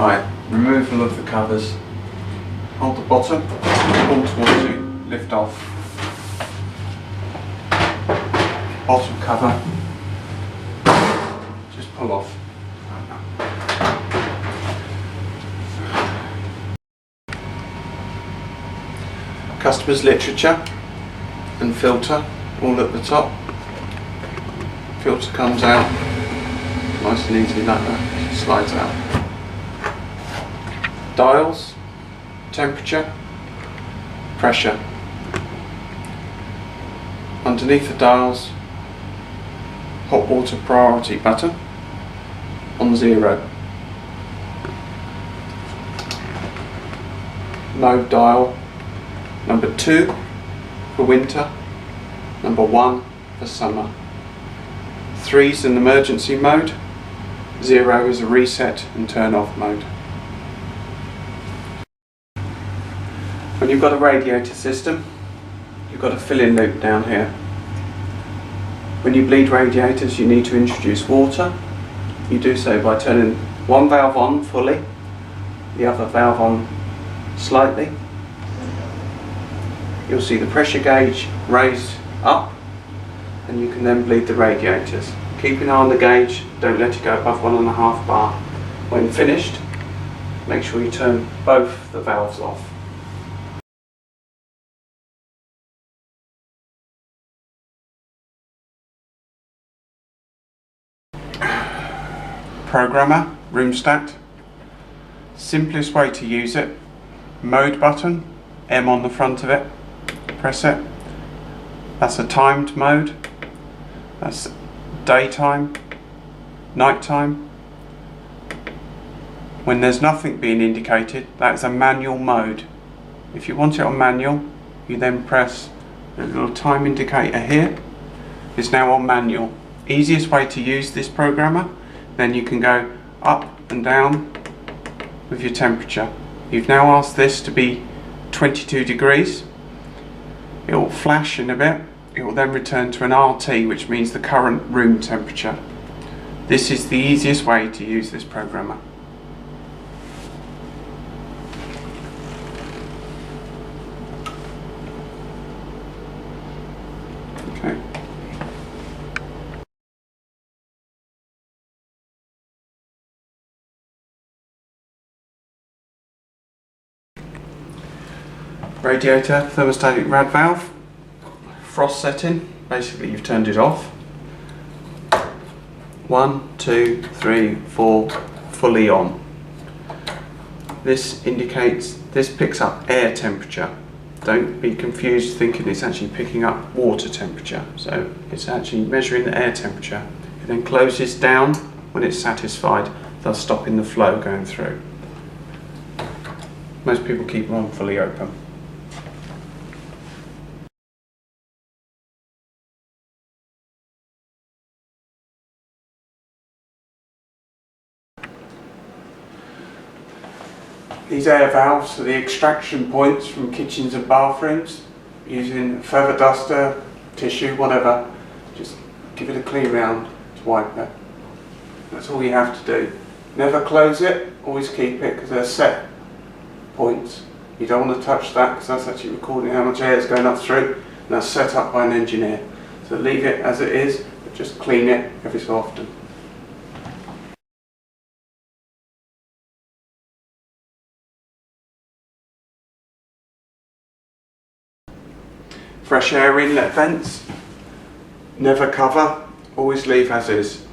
Right, removal of the covers. Hold the bottom, pull towards you, lift off. Bottom cover, just pull off. Customer's literature and filter all at the top. Filter comes out nice and easy like that, slides out. Dials, temperature, pressure. Underneath the dials, hot water priority button on 0. Mode dial number 2 for winter, number 1 for summer. 3 is an emergency mode, 0 is a reset and turn off mode. When you've got a radiator system, you've got a fill-in loop down here. When you bleed radiators, you need to introduce water. You do so by turning one valve on fully, the other valve on slightly. You'll see the pressure gauge raised up, and you can then bleed the radiators. Keep an eye on the gauge, don't let it go above 1.5 bar. When finished, make sure you turn both the valves off. Programmer, room stat. Simplest way to use it, mode button, M on the front of it, press it. That's a timed mode, that's daytime, nighttime. When there's nothing being indicated, that's a manual mode. If you want it on manual, you then press the little time indicator here. It's now on manual. Easiest way to use this programmer. Then you can go up and down with your temperature. You've now asked this to be 22 degrees. It will flash in a bit. It will then return to an RT, which means the current room temperature. This is the easiest way to use this programmer. Okay. Radiator thermostatic rad valve, frost setting, basically you've turned it off. 1, 2, 3, 4, fully on. This indicates, this picks up air temperature. Don't be confused thinking it's actually picking up water temperature. So it's actually measuring the air temperature. It then closes down when it's satisfied, thus stopping the flow going through. Most people keep them on fully open. These air valves are the extraction points from kitchens and bathrooms. Using a feather duster, tissue, whatever, just give it a clean round to wipe it. That's all you have to do. Never close it, always keep it because they're set points. You don't want to touch that because that's actually recording how much air is going up through, and that's set up by an engineer. So leave it as it is, but just clean it every so often. Fresh air inlet vents, never cover, always leave as is.